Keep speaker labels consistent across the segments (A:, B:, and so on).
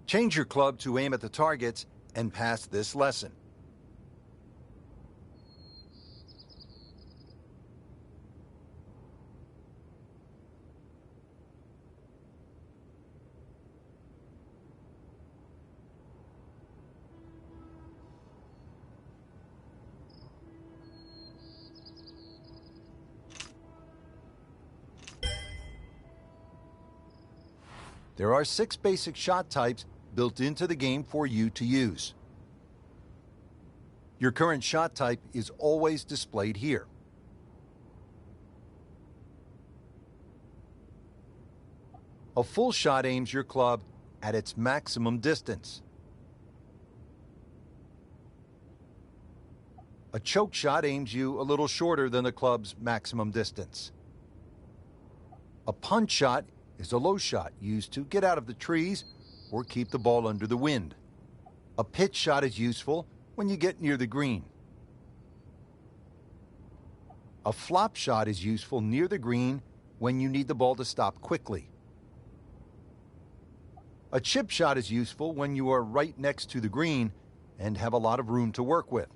A: Change your club to aim at the targets and pass this lesson. There are 6 basic shot types built into the game for you to use. Your current shot type is always displayed here. A full shot aims your club at its maximum distance. A choke shot aims you a little shorter than the club's maximum distance. A punch shot is a low shot used to get out of the trees or keep the ball under the wind. A pitch shot is useful when you get near the green. A flop shot is useful near the green when you need the ball to stop quickly. A chip shot is useful when you are right next to the green and have a lot of room to work with.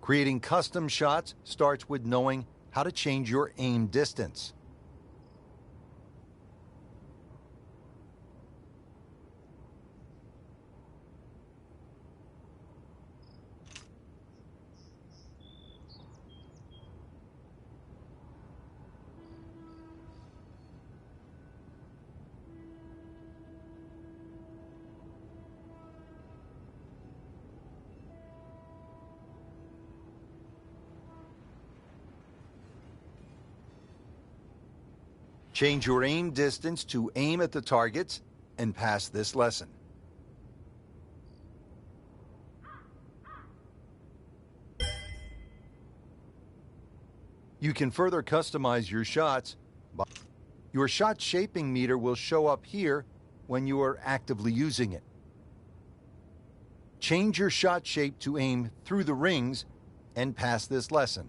A: Creating custom shots starts with knowing how to change your aim distance. Change your aim distance to aim at the targets and pass this lesson. You can further customize your shots. Your shot shaping meter will show up here when you are actively using it. Change your shot shape to aim through the rings and pass this lesson.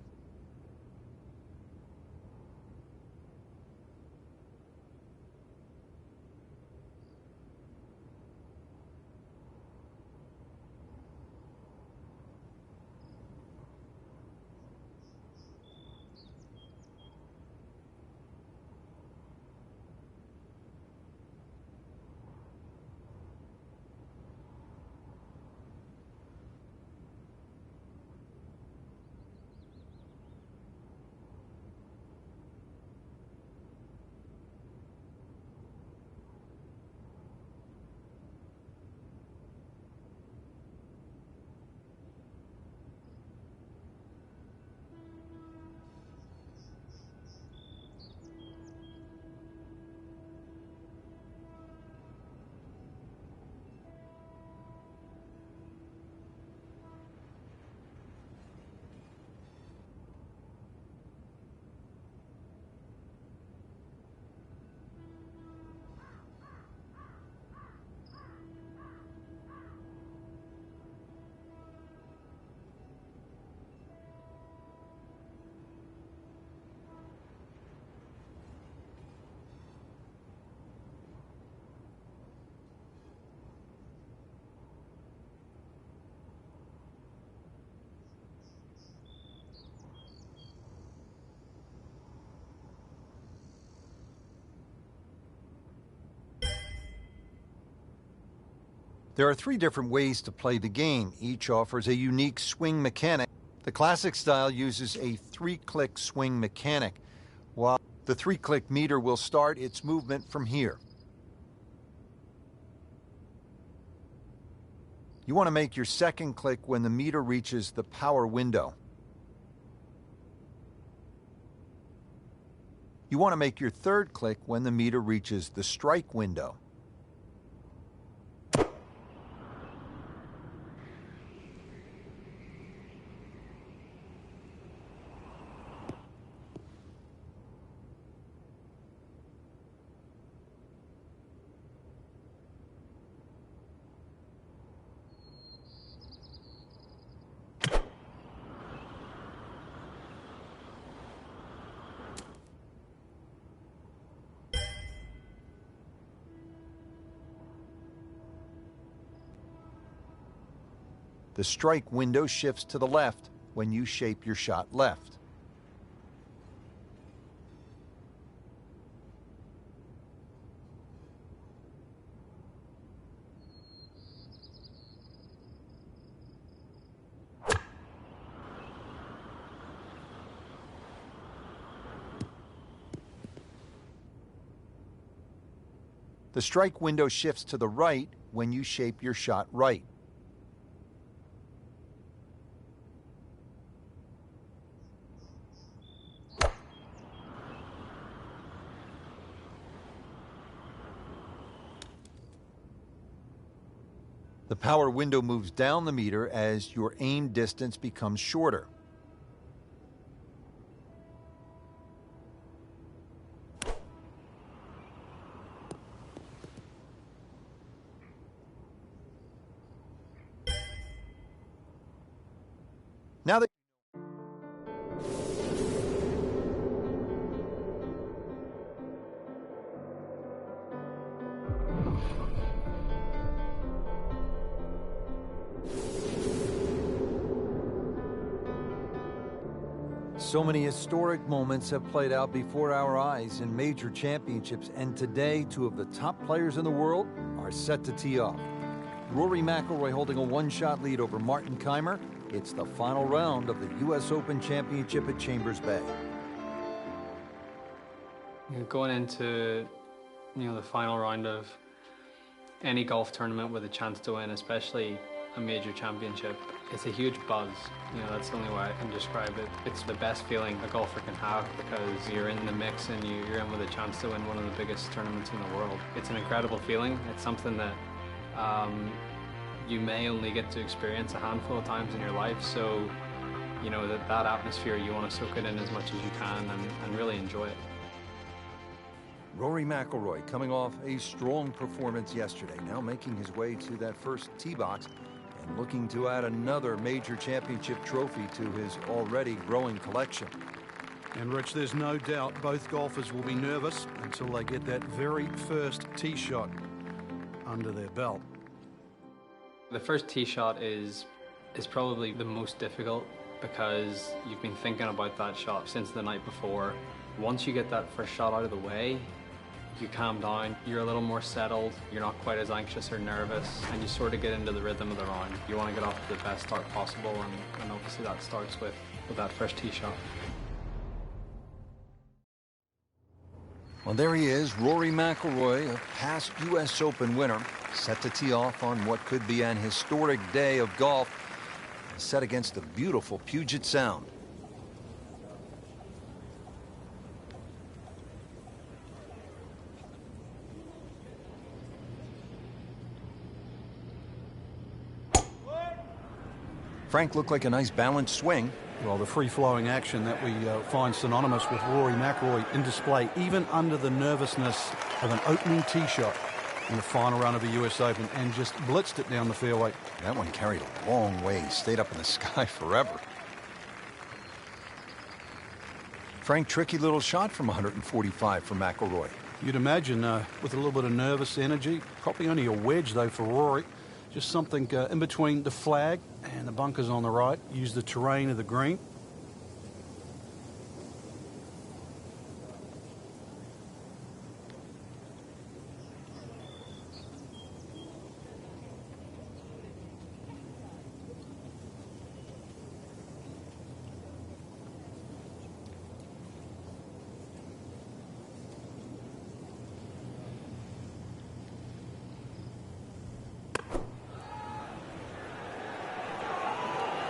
A: There are 3 different ways to play the game. Each offers a unique swing mechanic. The classic style uses a 3-click swing mechanic, while the 3-click meter will start its movement from here. You want to make your second click when the meter reaches the power window. You want to make your third click when the meter reaches the strike window. The strike window shifts to the left when you shape your shot left. The strike window shifts to the right when you shape your shot right. The power window moves down the meter as your aim distance becomes shorter. Now that so many historic moments have played out before our eyes in major championships, and today two of the top players in the world are set to tee off. Rory McIlroy holding a one-shot lead over Martin Kaymer. It's the final round of the U.S. Open Championship at Chambers Bay.
B: Going into the final round of any golf tournament with a chance to win, especially a major championship, it's a huge buzz. That's the only way I can describe it. It's the best feeling a golfer can have because you're in the mix and you're in with a chance to win one of the biggest tournaments in the world. It's an incredible feeling. It's something that you may only get to experience a handful of times in your life, so that atmosphere, you want to soak it in as much as you can and really enjoy it.
A: Rory McIlroy coming off a strong performance yesterday, now making his way to that first tee box and looking to add another major championship trophy to his already growing collection.
C: And Rich, there's no doubt both golfers will be nervous until they get that very first tee shot under their belt.
B: The first tee shot is probably the most difficult because you've been thinking about that shot since the night before. Once you get that first shot out of the way, you calm down, you're a little more settled, you're not quite as anxious or nervous, and you sort of get into the rhythm of the round. You want to get off to the best start possible, and obviously that starts with that first tee shot.
A: Well, there he is, Rory McIlroy, a past U.S. Open winner, set to tee off on what could be an historic day of golf, set against the beautiful Puget Sound. Frank looked like a nice balanced swing.
C: Well, the free-flowing action that we find synonymous with Rory McIlroy in display, even under the nervousness of an opening tee shot in the final round of a U.S. Open, and just blitzed it down the fairway.
A: That one carried a long way, stayed up in the sky forever. Frank, tricky little shot from 145 for McIlroy.
C: You'd imagine with a little bit of nervous energy, probably only a wedge though for Rory. Just something in between the flag and the bunkers on the right. Use the terrain of the green.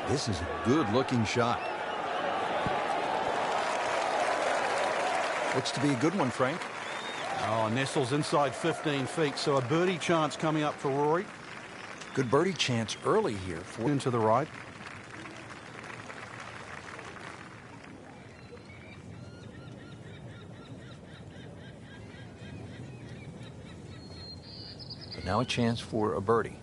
A: This is a good-looking shot. Looks to be a good one, Frank.
C: Oh, nestles inside 15 feet, so a birdie chance coming up for Rory.
A: Good birdie chance early here.
C: Into the right.
A: But now a chance for a birdie.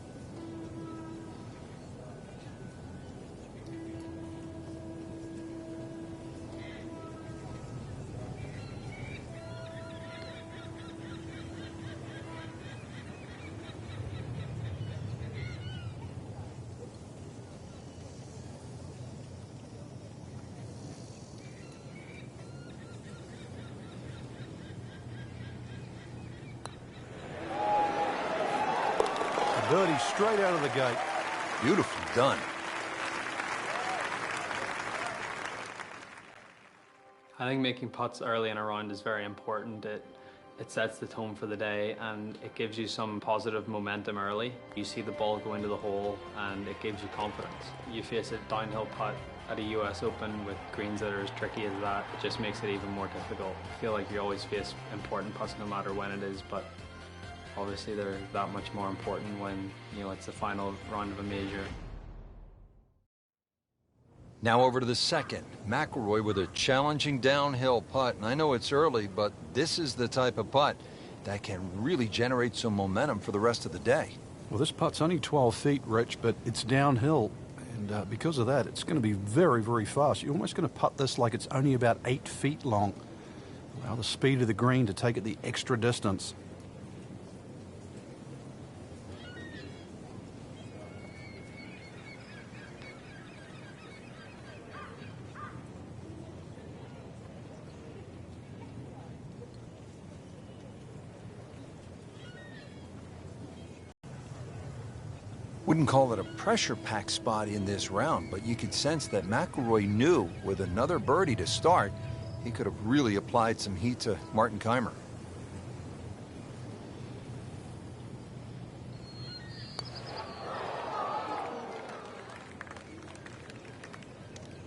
C: birdie straight out of the gate.
A: Beautifully done.
B: I think making putts early in a round is very important. It sets the tone for the day and it gives you some positive momentum early. You see the ball go into the hole and it gives you confidence. You face a downhill putt at a US Open with greens that are as tricky as that, it just makes it even more difficult. I feel like you always face important putts no matter when it is, but obviously they're that much more important when, you know, it's the final round of a major.
A: Now over to the second. McIlroy with a challenging downhill putt. And I know it's early, but this is the type of putt that can really generate some momentum for the rest of the day.
C: Well, this putt's only 12 feet, Rich, but it's downhill. And because of that, it's going to be very, very fast. You're almost going to putt this like it's only about 8 feet long. Allow the speed of the green to take it the extra distance.
A: Wouldn't call it a pressure-packed spot in this round, but you could sense that McIlroy knew with another birdie to start, he could have really applied some heat to Martin Kaymer.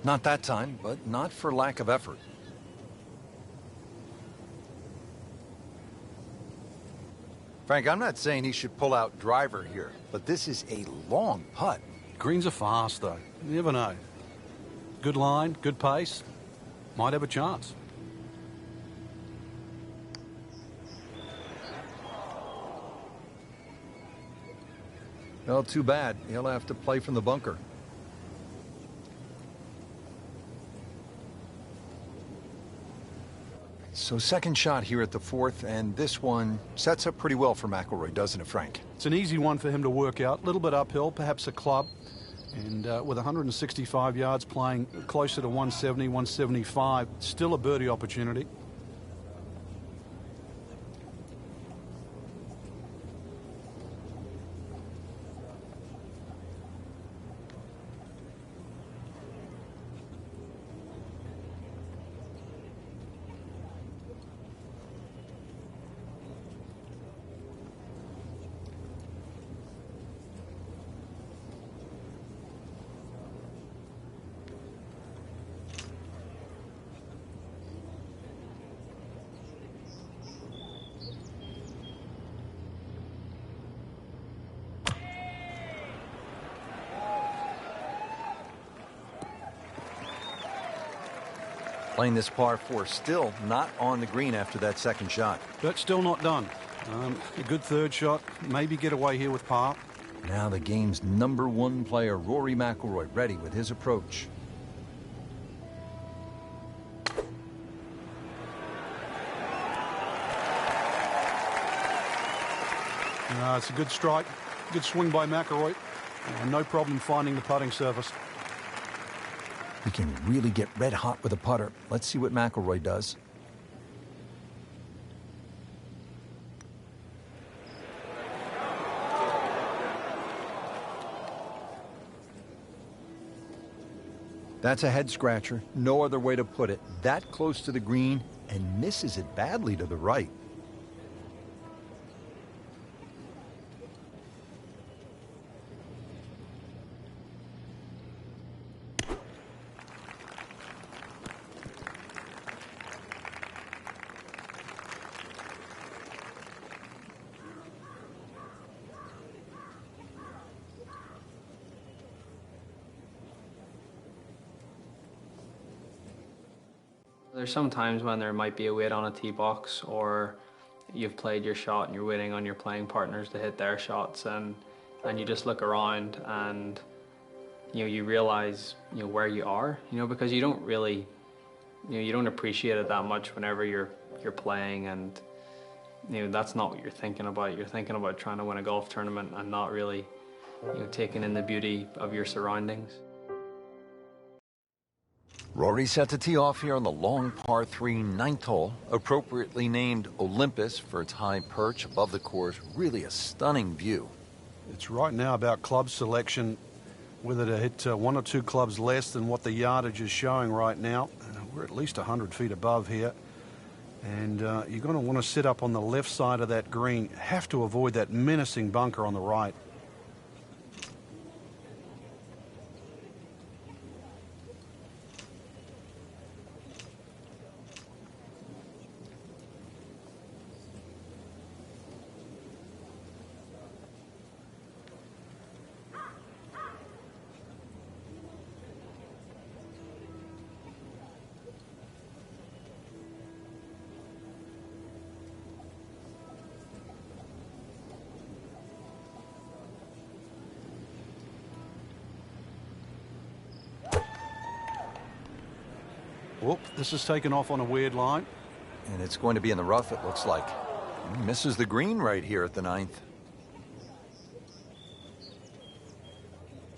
A: Not that time, but not for lack of effort. Frank, I'm not saying he should pull out driver here, but this is a long putt.
C: Greens are fast, though. You never know. Good line, good pace. Might have a chance.
A: Well, too bad. He'll have to play from the bunker. So second shot here at the fourth, and this one sets up pretty well for McIlroy, doesn't it, Frank?
C: It's an easy one for him to work out. A little bit uphill, perhaps a club. And with 165 yards playing closer to 170, 175, still a birdie opportunity.
A: Playing this par 4, still not on the green after that second shot.
C: But still not done. A good third shot. Maybe get away here with par.
A: Now the game's #1 player, Rory McIlroy, ready with his approach.
C: It's a good strike. Good swing by McIlroy. No problem finding the putting surface.
A: He can really get red hot with a putter. Let's see what McIlroy does. That's a head scratcher. No other way to put it. That close to the green and misses it badly to the right.
B: There's some times when there might be a wait on a tee box, or you've played your shot and you're waiting on your playing partners to hit their shots, and you just look around and you realize where you are, because you don't really you don't appreciate it that much whenever you're playing, and that's not what you're thinking about. You're thinking about trying to win a golf tournament and not really taking in the beauty of your surroundings.
A: Rory set to tee off here on the long par 3 ninth hole, appropriately named Olympus for its high perch above the course. Really a stunning view.
C: It's right now about club selection, whether to hit one or two clubs less than what the yardage is showing right now. We're at least 100 feet above here. And you're going to want to sit up on the left side of that green. Have to avoid that menacing bunker on the right. Whoop, this is taken off on a weird line.
A: And it's going to be in the rough, it looks like. He misses the green right here at the 9th.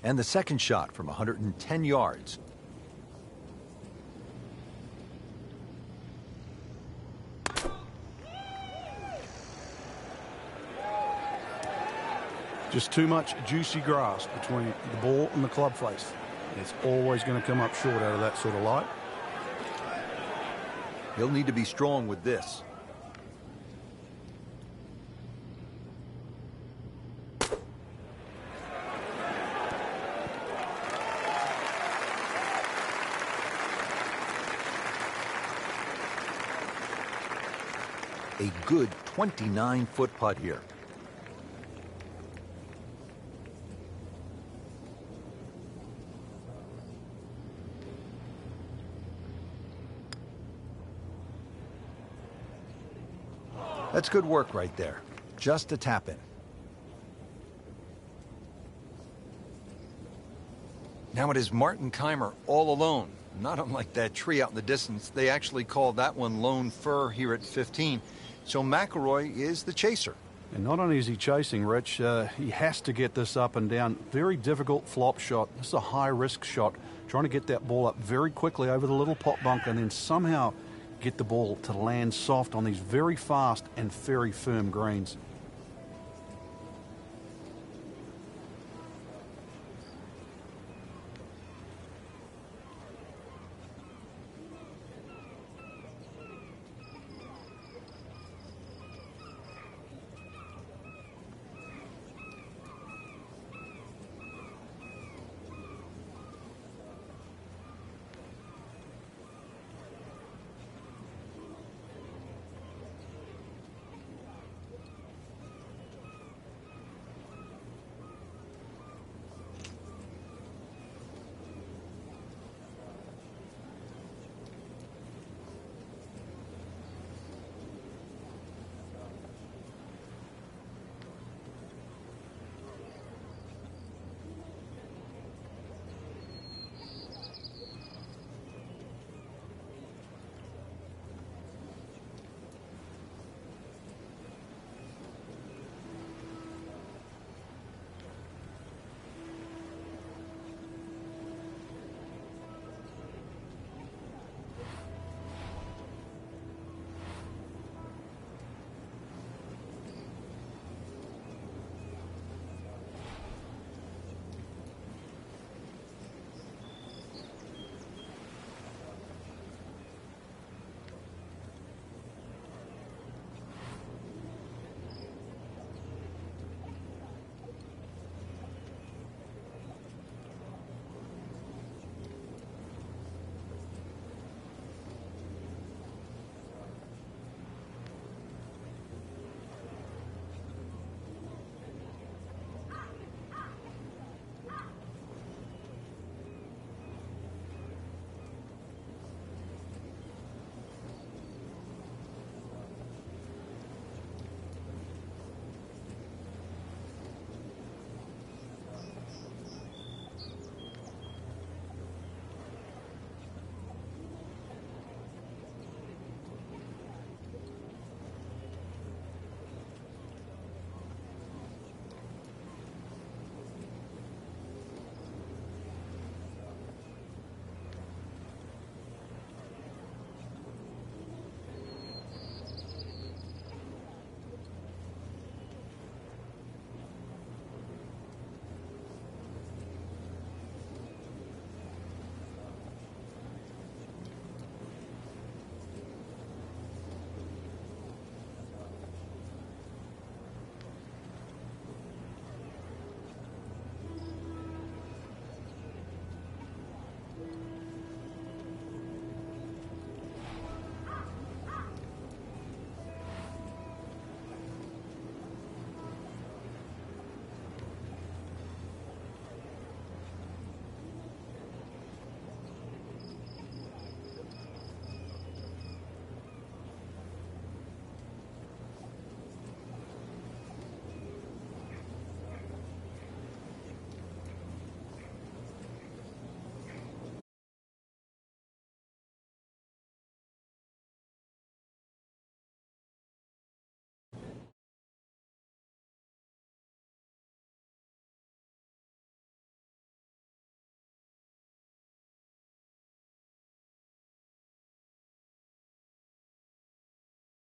A: And the second shot from 110 yards.
C: Just too much juicy grass between the ball and the club face. It's always going to come up short out of that sort of light.
A: He'll need to be strong with this. A good 29-foot putt here. That's good work right there. Just a tap in. Now it is Martin Keimer all alone. Not unlike that tree out in the distance. They actually call that one Lone Fir here at 15. So McIlroy is the chaser.
C: And not only is he chasing, Rich, he has to get this up and down. Very difficult flop shot. This is a high-risk shot. Trying to get that ball up very quickly over the little pot bunker and then somehow get the ball to land soft on these very fast and very firm greens.